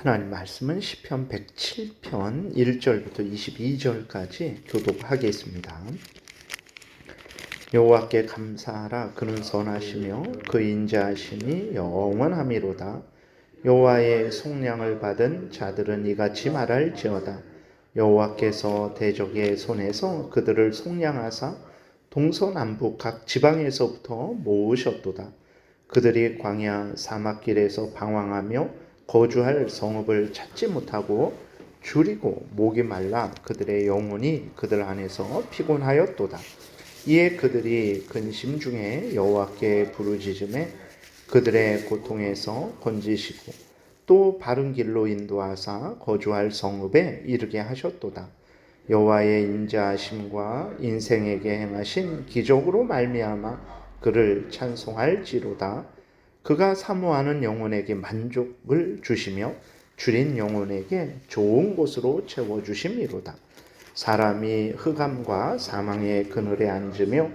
하나님 말씀은 시편 107편 1절부터 22절까지 교독하겠습니다. 여호와께 감사하라. 그는 선하시며 그 인자하심이 영원하미로다. 여호와의 속량을 받은 자들은 이같이 말할지어다. 여호와께서 대적의 손에서 그들을 속량하사 동서남북 각 지방에서부터 모으셨도다. 그들이 광야 사막길에서 방황하며 거주할 성읍을 찾지 못하고 줄이고 목이 말라 그들의 영혼이 그들 안에서 피곤하였도다. 이에 그들이 근심 중에 여호와께 부르짖음에 그들의 고통에서 건지시고 또 바른 길로 인도하사 거주할 성읍에 이르게 하셨도다. 여호와의 인자하심과 인생에게 행하신 기적으로 말미암아 그를 찬송할지로다. 그가 사모하는 영혼에게 만족을 주시며 줄인 영혼에게 좋은 곳으로 채워주심이로다. 사람이 흑암과 사망의 그늘에 앉으며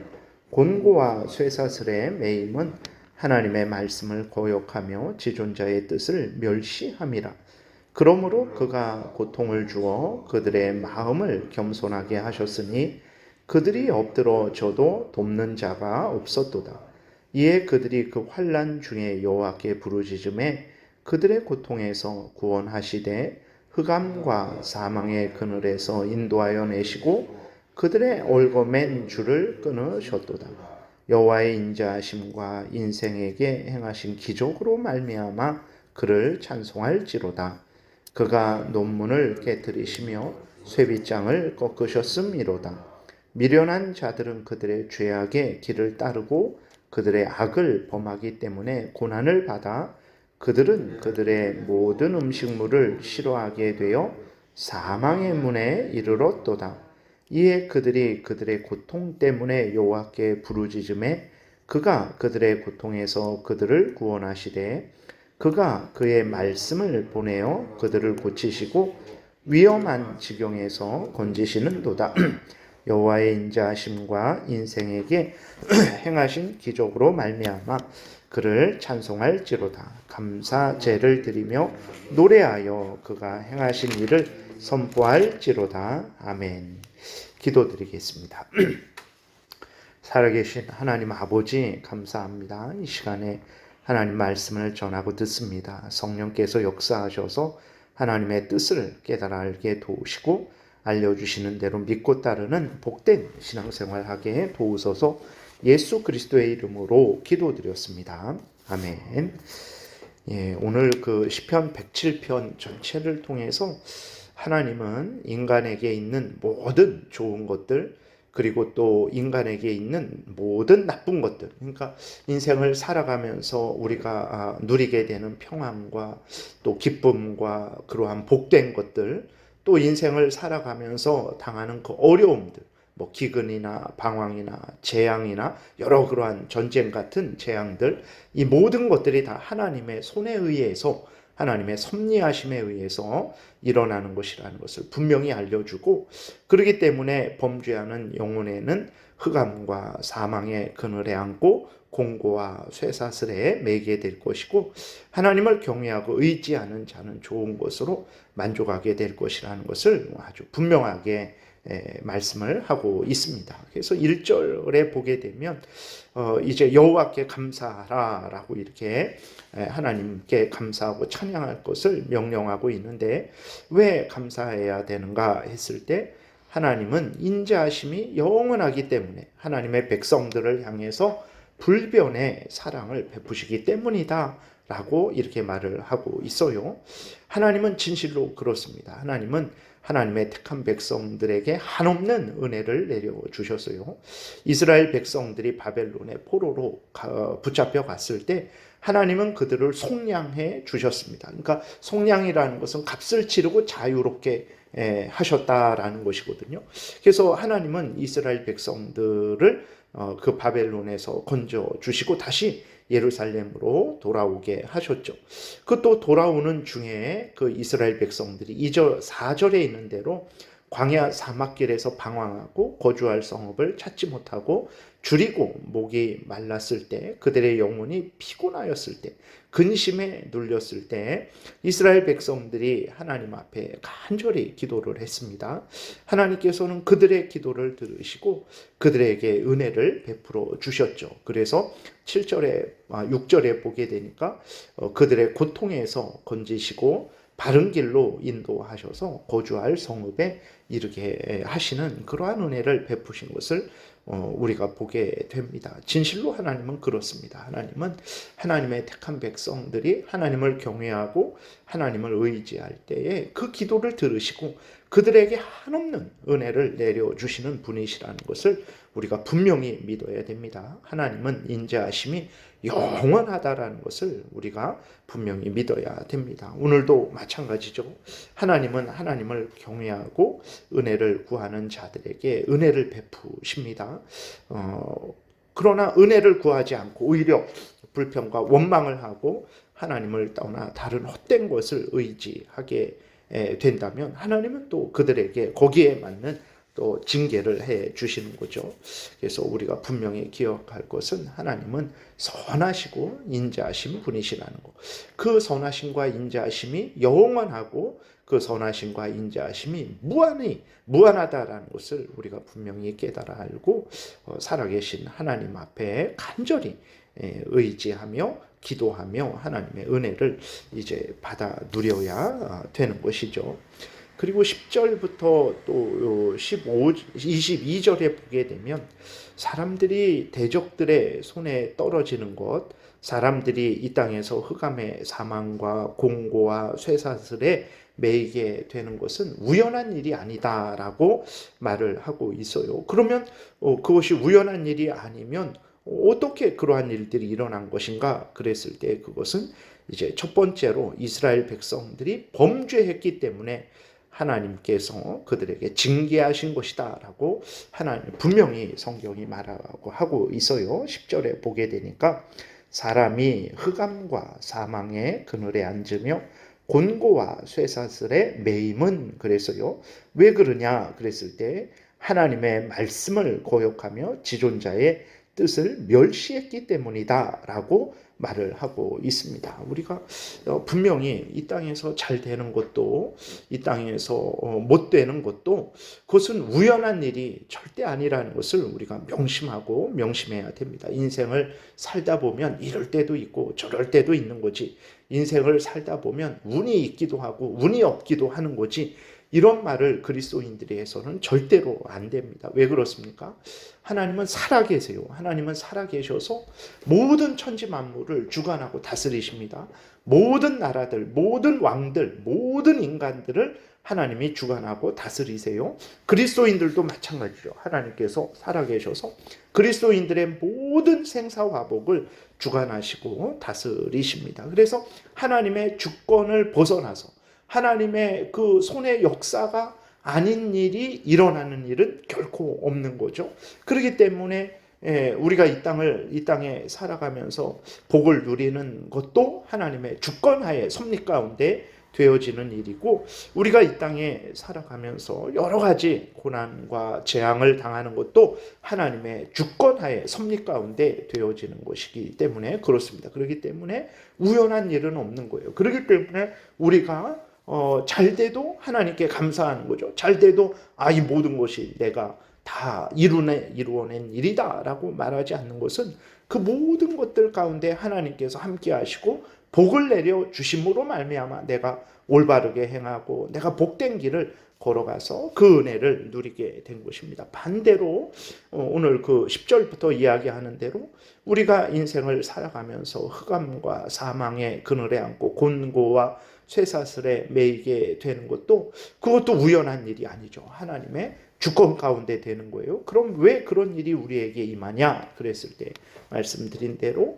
곤고와 쇠사슬에 매임은 하나님의 말씀을 거역하며 지존자의 뜻을 멸시함이라. 그러므로 그가 고통을 주어 그들의 마음을 겸손하게 하셨으니 그들이 엎드러 져도 돕는 자가 없었도다. 이에 그들이 그 환난 중에 여호와께 부르짖음에 그들의 고통에서 구원하시되 흑암과 사망의 그늘에서 인도하여 내시고 그들의 얽어맨 줄을 끊으셨도다. 여호와의 인자하심과 인생에게 행하신 기적으로 말미암아 그를 찬송할지로다. 그가 논문을 깨뜨리시며 쇠빗장을 꺾으셨음이로다. 미련한 자들은 그들의 죄악의 길을 따르고 그들의 악을 범하기 때문에 고난을 받아 그들은 그들의 모든 음식물을 싫어하게 되어 사망의 문에 이르렀도다. 이에 그들이 그들의 고통 때문에 여호와께 부르짖음에 그가 그들의 고통에서 그들을 구원하시되 그가 그의 말씀을 보내어 그들을 고치시고 위험한 지경에서 건지시는도다. 여호와의 인자하심과 인생에게 행하신 기적으로 말미암아 그를 찬송할지로다. 감사제를 드리며 노래하여 그가 행하신 일을 선포할지로다. 아멘. 기도드리겠습니다. 살아계신 하나님 아버지 감사합니다. 이 시간에 하나님 말씀을 전하고 듣습니다. 성령께서 역사하셔서 하나님의 뜻을 깨달아 알게 도우시고 알려주시는 대로 믿고 따르는 복된 신앙생활하게 도우소서. 예수 그리스도의 이름으로 기도드렸습니다. 아멘. 예, 오늘 그 시편 107편 전체를 통해서 하나님은 인간에게 있는 모든 좋은 것들 그리고 또 인간에게 있는 모든 나쁜 것들, 그러니까 인생을 살아가면서 우리가 누리게 되는 평안과 또 기쁨과 그러한 복된 것들, 또 인생을 살아가면서 당하는 그 어려움들, 뭐 기근이나 방황이나 재앙이나 여러 그러한 전쟁 같은 재앙들, 이 모든 것들이 다 하나님의 손에 의해서 하나님의 섭리하심에 의해서 일어나는 것이라는 것을 분명히 알려주고, 그렇기 때문에 범죄하는 영혼에는 흑암과 사망의 그늘에 앉고 공고와 쇠사슬에 매게 될 것이고, 하나님을 경외하고 의지하는 자는 좋은 것으로 만족하게 될 것이라는 것을 아주 분명하게 말씀을 하고 있습니다. 그래서 1절에 보게 되면 이제 여호와께 감사하라 라고 이렇게 하나님께 감사하고 찬양할 것을 명령하고 있는데, 왜 감사해야 되는가 했을 때 하나님은 인자하심이 영원하기 때문에 하나님의 백성들을 향해서 불변의 사랑을 베푸시기 때문이다 라고 이렇게 말을 하고 있어요. 하나님은 진실로 그렇습니다. 하나님은 하나님의 택한 백성들에게 한없는 은혜를 내려주셨어요. 이스라엘 백성들이 바벨론의 포로로 붙잡혀 갔을 때 하나님은 그들을 속량해 주셨습니다. 그러니까 속량이라는 것은 값을 치르고 자유롭게 하셨다라는 것이거든요. 그래서 하나님은 이스라엘 백성들을 그 바벨론에서 건져 주시고 다시 예루살렘으로 돌아오게 하셨죠. 그 또 돌아오는 중에 그 이스라엘 백성들이 2절, 4절에 있는 대로 광야 사막길에서 방황하고 거주할 성읍을 찾지 못하고 줄이고 목이 말랐을 때, 그들의 영혼이 피곤하였을 때, 근심에 눌렸을 때 이스라엘 백성들이 하나님 앞에 간절히 기도를 했습니다. 하나님께서는 그들의 기도를 들으시고 그들에게 은혜를 베풀어 주셨죠. 그래서 6절에 보게 되니까 그들의 고통에서 건지시고 바른 길로 인도하셔서 거주할 성읍에 이르게 하시는 그러한 은혜를 베푸신 것을 우리가 보게 됩니다. 진실로 하나님은 그렇습니다. 하나님은 하나님의 택한 백성들이 하나님을 경외하고 하나님을 의지할 때에 그 기도를 들으시고 그들에게 한없는 은혜를 내려주시는 분이시라는 것을 우리가 분명히 믿어야 됩니다. 하나님은 인자하심이 영원하다라는 것을 우리가 분명히 믿어야 됩니다. 오늘도 마찬가지죠. 하나님은 하나님을 경외하고 은혜를 구하는 자들에게 은혜를 베푸십니다. 그러나 은혜를 구하지 않고 오히려 불평과 원망을 하고 하나님을 떠나 다른 헛된 것을 의지하게 된다면 하나님은 또 그들에게 거기에 맞는 또 징계를 해 주시는 거죠. 그래서 우리가 분명히 기억할 것은 하나님은 선하시고 인자하신 분이시라는 것. 그 선하심과 인자하심이 영원하고 그 선하심과 인자하심이 무한하다라는 것을 우리가 분명히 깨달아 알고 살아계신 하나님 앞에 간절히 의지하며 기도하며 하나님의 은혜를 이제 받아 누려야 되는 것이죠. 그리고 10절부터 또 22절에 보게 되면 사람들이 대적들의 손에 떨어지는 것, 사람들이 이 땅에서 흑암의 사망과 공고와 쇠사슬에 매이게 되는 것은 우연한 일이 아니다라고 말을 하고 있어요. 그러면 그것이 우연한 일이 아니면 어떻게 그러한 일들이 일어난 것인가 그랬을 때 그것은 이제 첫 번째로 이스라엘 백성들이 범죄했기 때문에 하나님께서 그들에게 징계하신 것이다 라고 하나님 분명히 성경이 말하고 하고 있어요. 10절에 보게 되니까 사람이 흑암과 사망의 그늘에 앉으며 곤고와 쇠사슬에 매임은 그랬어요. 왜 그러냐 그랬을 때 하나님의 말씀을 거역하며 지존자의 뜻을 멸시했기 때문이다 라고 말을 하고 있습니다. 우리가 분명히 이 땅에서 잘 되는 것도 이 땅에서 못 되는 것도 그것은 우연한 일이 절대 아니라는 것을 우리가 명심하고 명심해야 됩니다. 인생을 살다 보면 이럴 때도 있고 저럴 때도 있는 거지. 인생을 살다 보면 운이 있기도 하고 운이 없기도 하는 거지. 이런 말을 그리스도인들이 해서는 절대로 안 됩니다. 왜 그렇습니까? 하나님은 살아계세요. 하나님은 살아계셔서 모든 천지 만물을 주관하고 다스리십니다. 모든 나라들, 모든 왕들, 모든 인간들을 하나님이 주관하고 다스리세요. 그리스도인들도 마찬가지죠. 하나님께서 살아계셔서 그리스도인들의 모든 생사화복을 주관하시고 다스리십니다. 그래서 하나님의 주권을 벗어나서 하나님의 그 손의 역사가 아닌 일이 일어나는 일은 결코 없는 거죠. 그렇기 때문에 우리가 이 땅에 살아가면서 복을 누리는 것도 하나님의 주권하에 섭리 가운데 되어지는 일이고 우리가 이 땅에 살아가면서 여러 가지 고난과 재앙을 당하는 것도 하나님의 주권하에 섭리 가운데 되어지는 것이기 때문에 그렇습니다. 그렇기 때문에 우연한 일은 없는 거예요. 그렇기 때문에 우리가 잘 돼도 하나님께 감사하는 거죠. 잘 돼도 이 모든 것이 내가 다 이루어낸 일이다라고 말하지 않는 것은 그 모든 것들 가운데 하나님께서 함께 하시고 복을 내려 주심으로 말미암아 내가 올바르게 행하고 내가 복된 길을 걸어가서 그 은혜를 누리게 된 것입니다. 반대로 오늘 그 10절부터 이야기하는 대로 우리가 인생을 살아가면서 흑암과 사망의 그늘에 앉고 곤고와 쇠사슬에 매이게 되는 것도 그것도 우연한 일이 아니죠. 하나님의 주권 가운데 되는 거예요. 그럼 왜 그런 일이 우리에게 임하냐 그랬을 때 말씀드린 대로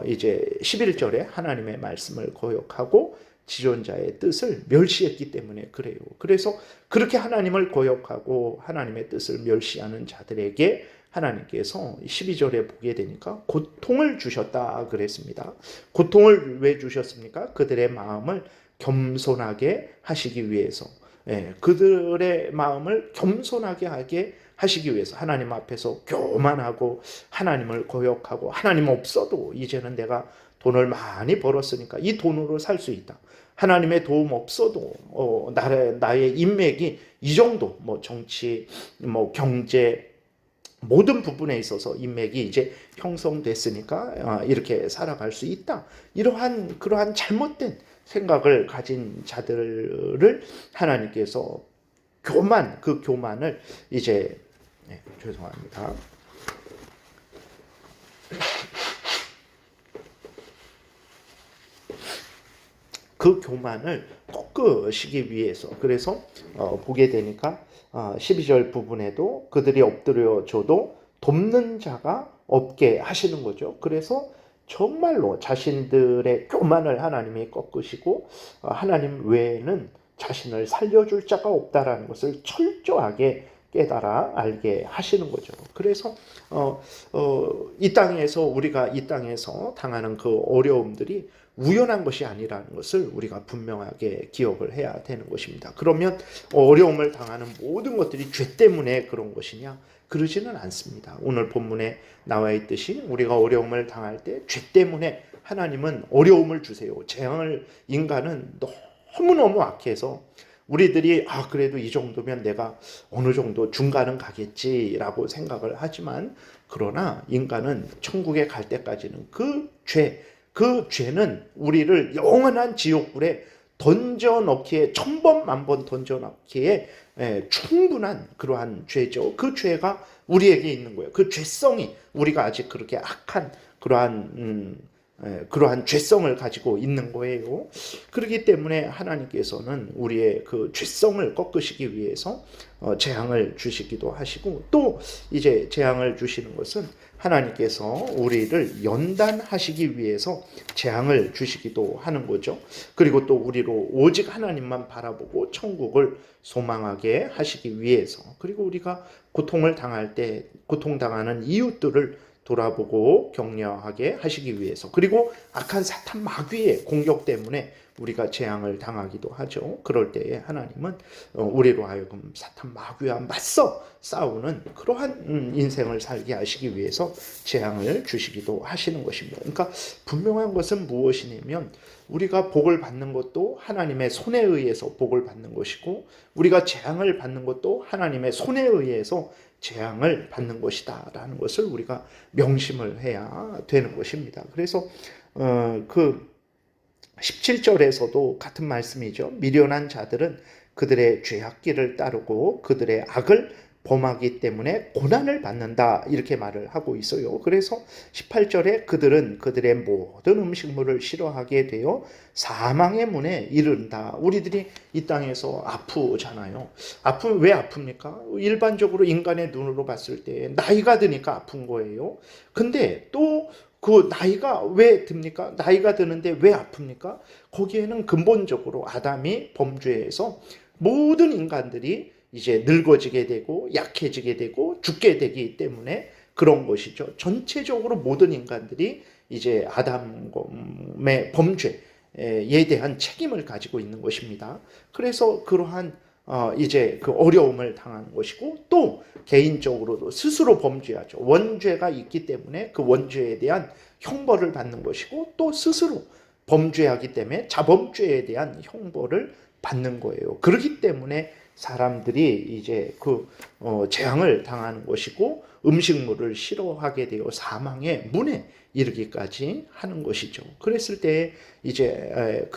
이제 11절에 하나님의 말씀을 거역하고 지존자의 뜻을 멸시했기 때문에 그래요. 그래서 그렇게 하나님을 거역하고 하나님의 뜻을 멸시하는 자들에게 하나님께서 12절에 보게 되니까 고통을 주셨다 그랬습니다. 고통을 왜 주셨습니까? 그들의 마음을 겸손하게 하시기 위해서 그들의 마음을 겸손하게 하게 하시기 위해서 하나님 앞에서 교만하고 하나님을 고역하고 하나님 없어도 이제는 내가 돈을 많이 벌었으니까 이 돈으로 살 수 있다. 하나님의 도움 없어도 나의 인맥이 이 정도 뭐 정치, 뭐 경제 모든 부분에 있어서 인맥이 이제 형성됐으니까 이렇게 살아갈 수 있다. 그러한 잘못된 생각을 가진 자들을 하나님께서 그 교만을 이제 죄송합니다. 그 교만을 꺾으시기 위해서 그래서 보게 되니까 12절 부분에도 그들이 엎드려 줘도 돕는 자가 없게 하시는 거죠. 그래서 정말로 자신들의 교만을 하나님이 꺾으시고 하나님 외에는 자신을 살려줄 자가 없다라는 것을 철저하게 깨달아 알게 하시는 거죠. 그래서 우리가 이 땅에서 당하는 그 어려움들이 우연한 것이 아니라는 것을 우리가 분명하게 기억을 해야 되는 것입니다. 그러면 어려움을 당하는 모든 것들이 죄 때문에 그런 것이냐? 그러지는 않습니다. 오늘 본문에 나와 있듯이 우리가 어려움을 당할 때 죄 때문에 하나님은 어려움을 주세요. 인간은 너무너무 악해서 우리들이 그래도 이 정도면 내가 어느 정도 중간은 가겠지라고 생각을 하지만 그러나 인간은 천국에 갈 때까지는 그 죄는 우리를 영원한 지옥불에 던져넣기에 1000번 1000번 던져넣기에 충분한 그러한 죄죠. 그 죄가 우리에게 있는 거예요. 그 죄성이 우리가 아직 그렇게 악한 그러한 죄성을 가지고 있는 거예요. 그렇기 때문에 하나님께서는 우리의 그 죄성을 꺾으시기 위해서 재앙을 주시기도 하시고 또 이제 재앙을 주시는 것은 하나님께서 우리를 연단하시기 위해서 재앙을 주시기도 하는 거죠. 그리고 또 우리로 오직 하나님만 바라보고 천국을 소망하게 하시기 위해서 그리고 우리가 고통을 당할 때 고통당하는 이웃들을 돌아보고 격려하게 하시기 위해서 그리고 악한 사탄 마귀의 공격 때문에 우리가 재앙을 당하기도 하죠. 그럴 때에 하나님은 우리로 하여금 사탄 마귀와 맞서 싸우는 그러한 인생을 살게 하시기 위해서 재앙을 주시기도 하시는 것입니다. 그러니까 분명한 것은 무엇이냐면 우리가 복을 받는 것도 하나님의 손에 의해서 복을 받는 것이고 우리가 재앙을 받는 것도 하나님의 손에 의해서 재앙을 받는 것이다 라는 것을 우리가 명심을 해야 되는 것입니다. 그래서 그 17절에서도 같은 말씀이죠. 미련한 자들은 그들의 죄악기를 따르고 그들의 악을 범하기 때문에 고난을 받는다 이렇게 말을 하고 있어요. 그래서 18절에 그들은 그들의 모든 음식물을 싫어하게 되어 사망의 문에 이른다. 우리들이 이 땅에서 아프잖아요. 왜 아픕니까? 일반적으로 인간의 눈으로 봤을 때 나이가 드니까 아픈 거예요. 근데 또 그 나이가 왜 듭니까? 나이가 드는데 왜 아픕니까? 거기에는 근본적으로 아담이 범죄해서 모든 인간들이 이제 늙어지게 되고 약해지게 되고 죽게 되기 때문에 그런 것이죠. 전체적으로 모든 인간들이 이제 아담의 범죄에 대한 책임을 가지고 있는 것입니다. 그래서 그러한 이제 그 어려움을 당하는 것이고 또 개인적으로도 스스로 범죄하죠. 원죄가 있기 때문에 그 원죄에 대한 형벌을 받는 것이고 또 스스로 범죄하기 때문에 자범죄에 대한 형벌을 받는 거예요. 그렇기 때문에 사람들이 이제 재앙을 당하는 것이고 음식물을 싫어하게 되어 사망의 문에 이르기까지 하는 것이죠. 그랬을 때 이제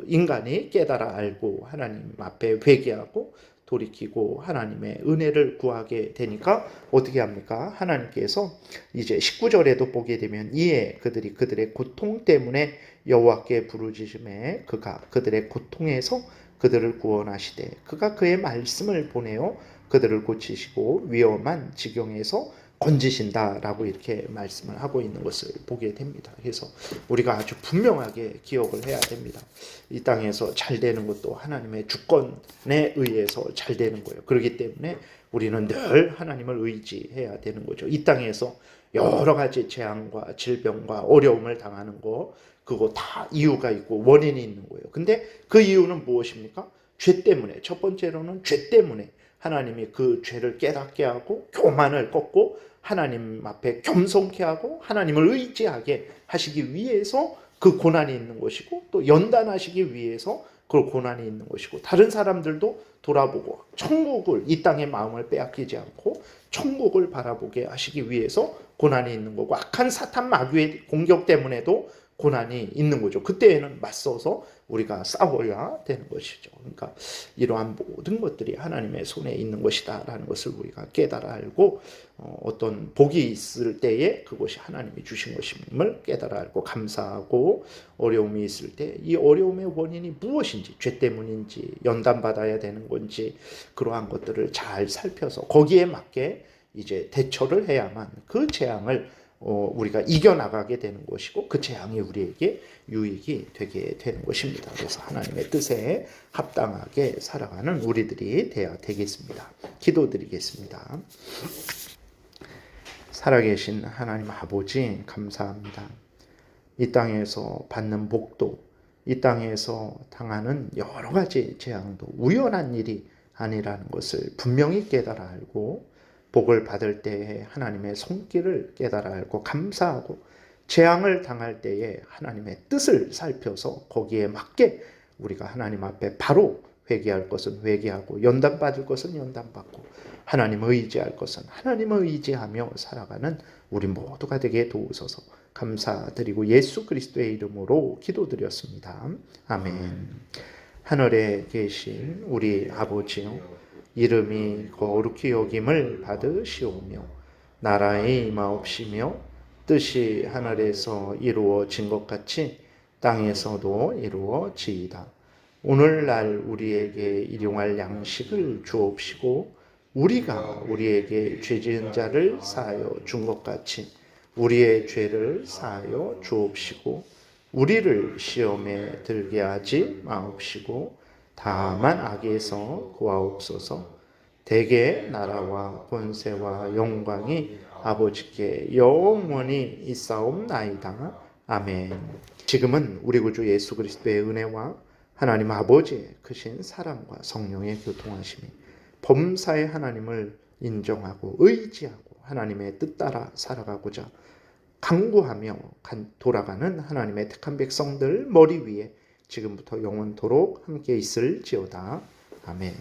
인간이 깨달아 알고 하나님 앞에 회개하고 돌이키고 하나님의 은혜를 구하게 되니까 어떻게 합니까? 하나님께서 이제 19절에도 보게 되면 이에 그들의 고통 때문에 여호와께 부르짖음에 그가 그들의 고통에서 그들을 구원하시되 그가 그의 말씀을 보내어 그들을 고치시고 위험한 지경에서 건지신다라고 이렇게 말씀을 하고 있는 것을 보게 됩니다. 그래서 우리가 아주 분명하게 기억을 해야 됩니다. 이 땅에서 잘 되는 것도 하나님의 주권에 의해서 잘 되는 거예요. 그렇기 때문에 우리는 늘 하나님을 의지해야 되는 거죠. 이 땅에서 여러 가지 재앙과 질병과 어려움을 당하는 거 그거 다 이유가 있고 원인이 있는 거예요. 근데 그 이유는 무엇입니까? 죄 때문에, 첫 번째로는 죄 때문에 하나님이 그 죄를 깨닫게 하고 교만을 꺾고 하나님 앞에 겸손케 하고 하나님을 의지하게 하시기 위해서 그 고난이 있는 것이고, 또 연단하시기 위해서 그 고난이 있는 것이고, 다른 사람들도 돌아보고 천국을, 이 땅의 마음을 빼앗기지 않고 천국을 바라보게 하시기 위해서 고난이 있는 거고, 악한 사탄 마귀의 공격 때문에도 고난이 있는 거죠. 그때에는 맞서서 우리가 싸워야 되는 것이죠. 그러니까 이러한 모든 것들이 하나님의 손에 있는 것이다라는 것을 우리가 깨달아 알고, 어떤 복이 있을 때에 그것이 하나님이 주신 것임을 깨달아 알고 감사하고, 어려움이 있을 때 이 어려움의 원인이 무엇인지, 죄 때문인지, 연단받아야 되는 건지, 그러한 것들을 잘 살펴서 거기에 맞게 이제 대처를 해야만 그 재앙을 우리가 이겨나가게 되는 것이고, 그 재앙이 우리에게 유익이 되게 되는 것입니다. 그래서 하나님의 뜻에 합당하게 살아가는 우리들이 되어야 되겠습니다. 기도드리겠습니다. 살아계신 하나님 아버지, 감사합니다. 이 땅에서 받는 복도, 이 땅에서 당하는 여러 가지 재앙도 우연한 일이 아니라는 것을 분명히 깨달아 알고, 복을 받을 때에 하나님의 손길을 깨달아 알고 감사하고, 재앙을 당할 때에 하나님의 뜻을 살펴서 거기에 맞게 우리가 하나님 앞에 바로 회개할 것은 회개하고, 연단받을 것은 연단받고, 하나님을 의지할 것은 하나님을 의지하며 살아가는 우리 모두가 되게 도우소서. 감사드리고 예수 그리스도의 이름으로 기도드렸습니다. 아멘. 하늘에 계신 우리 아버지요, 이름이 거룩히 여김을 받으시오며 나라의 임하옵시며 뜻이 하늘에서 이루어진 것 같이 땅에서도 이루어지이다. 오늘날 우리에게 일용할 양식을 주옵시고, 우리가 우리에게 죄 지은 자를 사하여 준 것 같이 우리의 죄를 사하여 주옵시고, 우리를 시험에 들게 하지 마옵시고 다만 악에서 구하옵소서. 대개 나라와 권세와 영광이 아버지께 영원히 있사옵나이다. 아멘. 지금은 우리 구주 예수 그리스도의 은혜와 하나님 아버지의 크신 사랑과 성령의 교통하심이, 범사의 하나님을 인정하고 의지하고 하나님의 뜻 따라 살아가고자 강구하며 돌아가는 하나님의 택한 백성들 머리 위에 지금부터 영원토록 함께 있을지어다. 아멘.